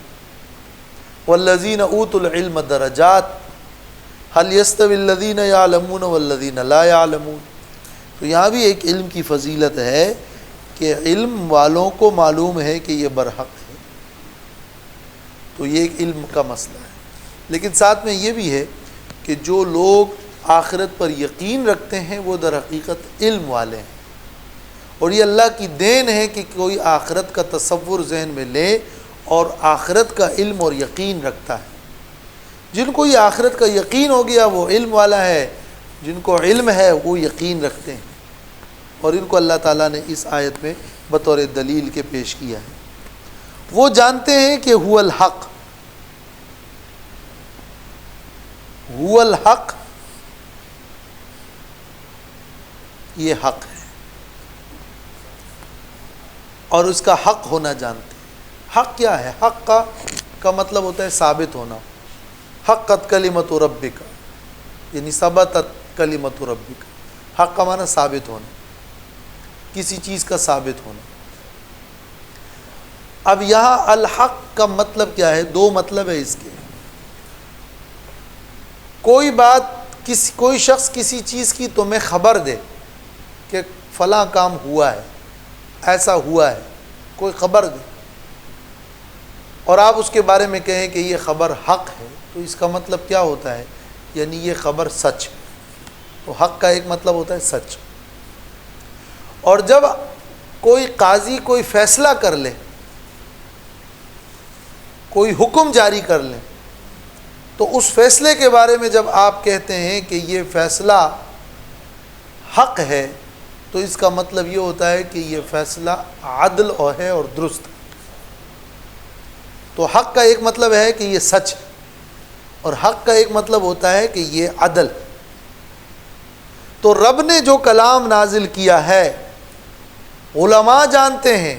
والذین اوتوا العلم درجات هل يستوي الذین یعلمون والذین لا یعلمون، تو یہاں بھی ایک علم کی فضیلت ہے کہ علم والوں کو معلوم ہے کہ یہ برحق ہے، تو یہ ایک علم کا مسئلہ ہے۔ لیکن ساتھ میں یہ بھی ہے کہ جو لوگ آخرت پر یقین رکھتے ہیں وہ در حقیقت علم والے ہیں، اور یہ اللہ کی دین ہے کہ کوئی آخرت کا تصور ذہن میں لے اور آخرت کا علم اور یقین رکھتا ہے۔ جن کو یہ آخرت کا یقین ہو گیا وہ علم والا ہے، جن کو علم ہے وہ یقین رکھتے ہیں، اور ان کو اللہ تعالیٰ نے اس آیت میں بطور دلیل کے پیش کیا ہے۔ وہ جانتے ہیں کہ هو الحق، هو الحق یہ حق ہے، اور اس کا حق ہونا جانتے ہیں۔ حق کیا ہے؟ حق کا مطلب ہوتا ہے ثابت ہونا، حقت کلمت ربک، یعنی ثبتت کلمت ربک، حق کا معنی ثابت ہونا، کسی چیز کا ثابت ہونا۔ اب یہاں الحق کا مطلب کیا ہے؟ دو مطلب ہے اس کے۔ کوئی شخص کسی چیز کی تمہیں خبر دے کہ فلاں کام ہوا ہے، ایسا ہوا ہے، کوئی خبر دے اور آپ اس کے بارے میں کہیں کہ یہ خبر حق ہے، تو اس کا مطلب کیا ہوتا ہے؟ یعنی یہ خبر سچ ہے۔ تو حق کا ایک مطلب ہوتا ہے سچ۔ اور جب کوئی قاضی کوئی فیصلہ کر لے، کوئی حکم جاری کر لے، تو اس فیصلے کے بارے میں جب آپ کہتے ہیں کہ یہ فیصلہ حق ہے، تو اس کا مطلب یہ ہوتا ہے کہ یہ فیصلہ عدل ہے اور درست ہے۔ تو حق کا ایک مطلب ہے کہ یہ سچ ہے، اور حق کا ایک مطلب ہوتا ہے کہ یہ عدل ہے۔ تو رب نے جو کلام نازل کیا ہے، علماء جانتے ہیں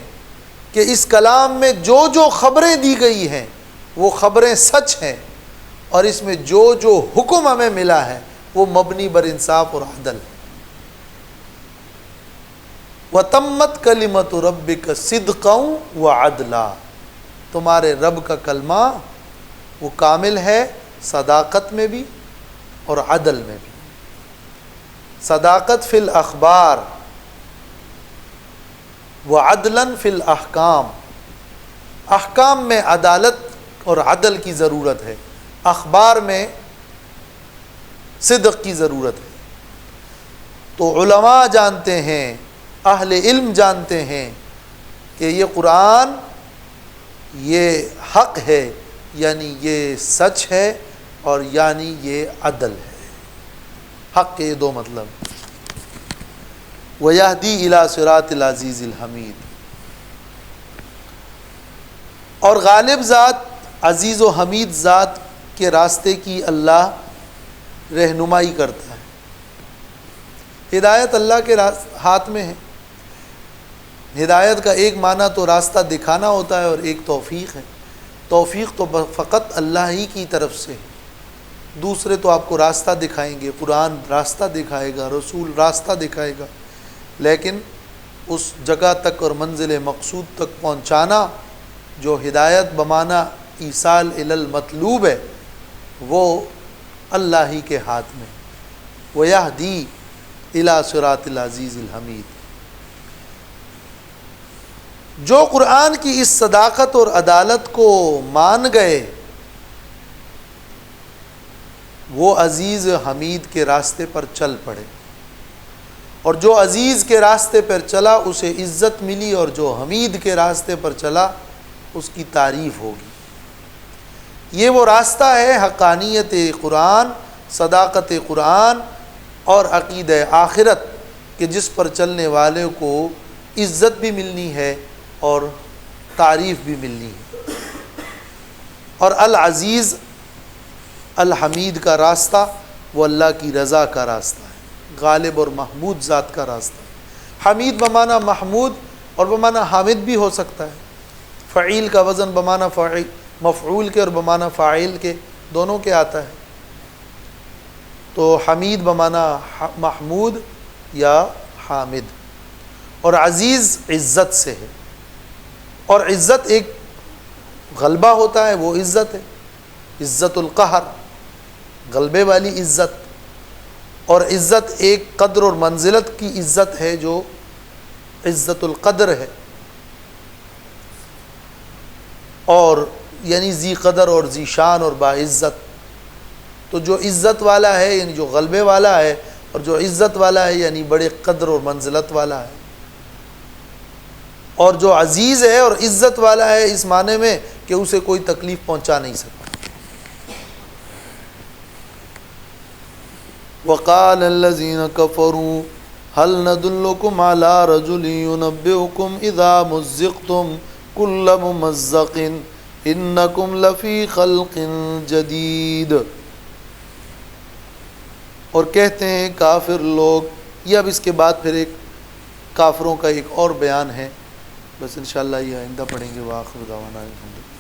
کہ اس کلام میں جو جو خبریں دی گئی ہیں وہ خبریں سچ ہیں، اور اس میں جو جو حکم ہمیں ملا ہے وہ مبنی بر انصاف اور عدل۔ وَتَمَّتْ كَلِمَةُ رَبِّكَ صِدْقًا وَعَدْلًا، تمہارے رب کا کلمہ وہ کامل ہے صداقت میں بھی اور عدل میں بھی۔ صداقت فی الاخبار وعدلاً فی الاحکام، احکام میں عدالت اور عدل کی ضرورت ہے، اخبار میں صدق کی ضرورت ہے۔ تو علماء جانتے ہیں، اہل علم جانتے ہیں کہ یہ قرآن یہ حق ہے، یعنی یہ سچ ہے، اور یعنی یہ عدل ہے۔ حق کے یہ دو مطلب۔ وَيَهْدِي إِلَى صِرَاطِ الْعَزِيزِ الْحَمِيدِ، اور غالب ذات، عزیز و حمید ذات کے راستے کی اللہ رہنمائی کرتا ہے۔ ہدایت اللہ کے ہاتھ میں ہے۔ ہدایت کا ایک معنی تو راستہ دکھانا ہوتا ہے اور ایک توفیق ہے۔ توفیق تو فقط اللہ ہی کی طرف سے ہے، دوسرے تو آپ کو راستہ دکھائیں گے، قرآن راستہ دکھائے گا، رسول راستہ دکھائے گا، لیکن اس جگہ تک اور منزل مقصود تک پہنچانا جو ہدایت بمانا ایصال الی المطلوب ہے، وہ اللہ ہی کے ہاتھ میں۔ وَيَهْدِي إِلَى صِرَاطِ الْعَزِيزِ الْحَمِيدِ، جو قرآن کی اس صداقت اور عدالت کو مان گئے وہ عزیز حمید کے راستے پر چل پڑے، اور جو عزیز کے راستے پر چلا اسے عزت ملی، اور جو حمید کے راستے پر چلا اس کی تعریف ہوگی۔ یہ وہ راستہ ہے حقانیت قرآن، صداقت قرآن اور عقیدہ آخرت، کہ جس پر چلنے والے کو عزت بھی ملنی ہے اور تعریف بھی ملنی ہے۔ اور العزیز الحمید کا راستہ وہ اللہ کی رضا کا راستہ ہے، غالب اور محمود ذات کا راستہ ہے۔ حمید بمانا محمود اور بمانا حامد بھی ہو سکتا ہے۔ فعیل کا وزن بمانا مفعول کے اور بمانا فاعل کے دونوں کے آتا ہے۔ تو حمید بمانا محمود یا حامد، اور عزیز عزت سے ہے، اور عزت ایک غلبہ ہوتا ہے، وہ عزت ہے، عزت القہر، غلبے والی عزت، اور عزت ایک قدر اور منزلت کی عزت ہے جو عزت القدر ہے، اور یعنی ذی قدر اور ذی شان اور باعزت۔ تو جو عزت والا ہے یعنی جو غلبے والا ہے، اور جو عزت والا ہے یعنی بڑے قدر اور منزلت والا ہے، اور جو عزیز ہے اور عزت والا ہے اس معنی میں کہ اسے کوئی تکلیف پہنچا نہیں سکتا۔ وقال الذين كفروا هل ندلكم على رجل ينبئكم اذا مزقتم كل ممزق انكم لفي خلق جديد، اور کہتے ہیں کافر لوگ، یہ اب اس کے بعد پھر ایک کافروں کا ایک اور بیان ہے، بس انشاءاللہ یہ آئندہ پڑھیں گے۔ وآخر دعوانا الحمدللہ۔